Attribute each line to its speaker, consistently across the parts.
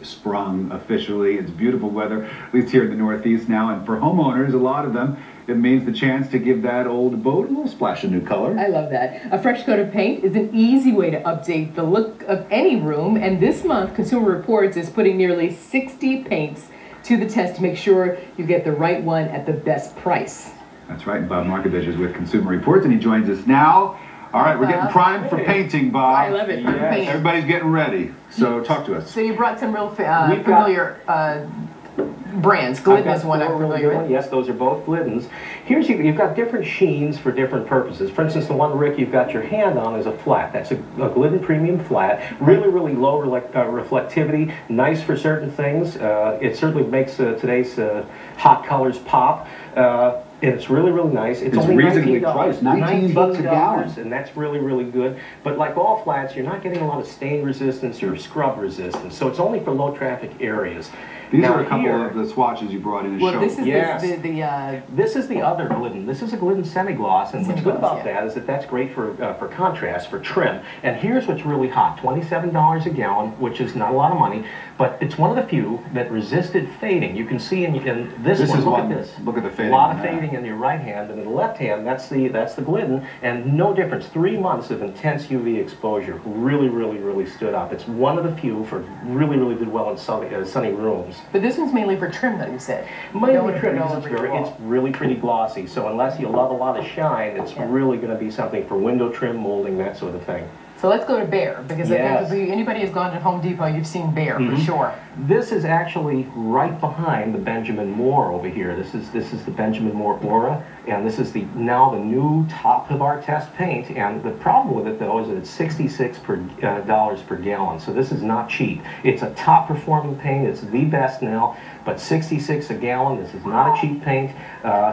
Speaker 1: sprung officially. It's beautiful weather, at least here in the Northeast now. And for homeowners, a lot of them, it means the chance to give that old boat a little splash of new color.
Speaker 2: I love that. A fresh coat of paint is an easy way to update the look of any room. And this month, Consumer Reports is putting nearly 60 paints to the test to make sure you get the right one at the best price.
Speaker 1: That's right. Bob Markovich is with Consumer Reports, and he joins us now. All right, we're getting primed for painting, Bob.
Speaker 2: I love it.
Speaker 1: Yes. Everybody's getting ready. So talk to us.
Speaker 2: So you brought some real familiar brands. Glidden is one I'm familiar with.
Speaker 3: Yes, those are both Gliddens. Here's you've got different sheens for different purposes. For instance, the one, Rick, you've got your hand on is a flat. That's a Glidden Premium flat. Really, really low reflectivity. Nice for certain things. It certainly makes today's hot colors pop. It's really, really nice. It's only
Speaker 1: reasonably priced, $19 a gallon.
Speaker 3: And that's really, really good. But like all flats, you're not getting a lot of stain resistance or scrub resistance. So it's only for low traffic areas.
Speaker 1: These are a couple of the swatches you brought in to show.
Speaker 2: This is
Speaker 3: this is the other Glidden. This is a Glidden semi-gloss, and what's good about that is that that's great for contrast, for trim. And here's what's really hot: $27 a gallon, which is not a lot of money, but it's one of the few that resisted fading. You can see in this one. Look at this.
Speaker 1: Look at the fading.
Speaker 3: A lot of fading in your right hand, and in the left hand, that's the Glidden, and no difference. 3 months of intense UV exposure really, really, really stood up. It's one of the few for really, really did well in sunny rooms.
Speaker 2: But this one's mainly for trim, though, you said.
Speaker 3: Mainly trim. It's really pretty glossy. So unless you love a lot of shine, it's really going to be something for window trim, molding, that sort of thing.
Speaker 2: So let's go to Behr, because I think anybody who's gone to Home Depot, you've seen Behr for sure.
Speaker 3: This is actually right behind the Benjamin Moore over here. This is the Benjamin Moore Aura, and this is now the new top of our test paint. And the problem with it, though, is that it's $66 per gallon. So this is not cheap. It's a top performing paint. It's the best now, but $66 a gallon. This is not a cheap paint.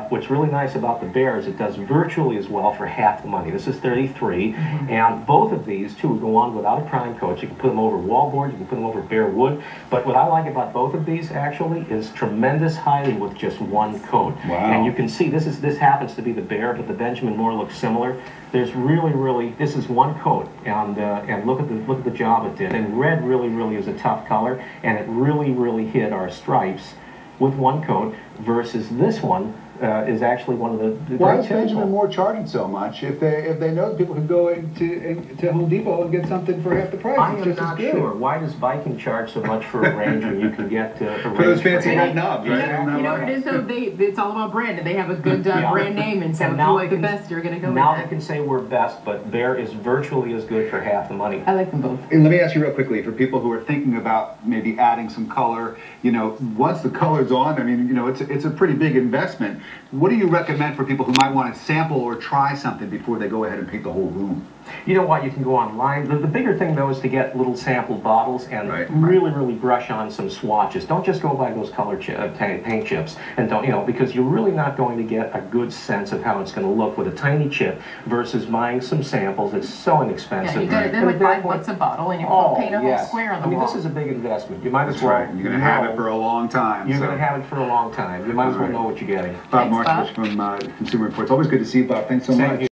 Speaker 3: What's really nice about the Behr is it does virtually as well for half the money. This is $33, and both of these two would go on without a prime coat. You can put them over wallboard. You can put them over bare wood. But what I like about both of these actually is tremendous hiding with just one coat.
Speaker 1: Wow.
Speaker 3: And you can see this happens to be the Behr, but the Benjamin Moore looks similar. There's really this is one coat, and look at the job it did. And red really is a tough color, and it really hit our stripes with one coat versus this one. Is actually one of the
Speaker 1: Why is Benjamin Moore charging so much if they know people can go to Home Depot and get something for half the price?
Speaker 3: I am not sure. Why does Viking charge so much for a range when you can get a range
Speaker 1: for those fancy red knobs, right?
Speaker 2: You know what it is, though? It's all about brand, and they have a good brand name, and so if you like the best, you're going to go with
Speaker 3: Now
Speaker 2: that.
Speaker 3: they can say we're best, but Behr is virtually as good for half the money.
Speaker 2: I like them both.
Speaker 1: And let me ask you real quickly, for people who are thinking about maybe adding some color, once the color's on, I mean, it's a pretty big investment. What do you recommend for people who might want to sample or try something before they go ahead and paint the whole room?
Speaker 3: You know what? You can go online. The bigger thing, though, is to get little sample bottles and really brush on some swatches. Don't just go by those color paint chips, and don't, because you're really not going to get a good sense of how it's going to look with a tiny chip versus buying some samples. It's so inexpensive.
Speaker 2: Yeah, they're like $5 a bottle, and you paint a whole square on the wall.
Speaker 3: This is a big investment. You might as well.
Speaker 1: Right. You're going to have it for a long time.
Speaker 3: You're going to have it for a long time. You might as well know what you're getting.
Speaker 1: Bob Markovich from Consumer Reports. Always good to see you, Bob. Thanks so much.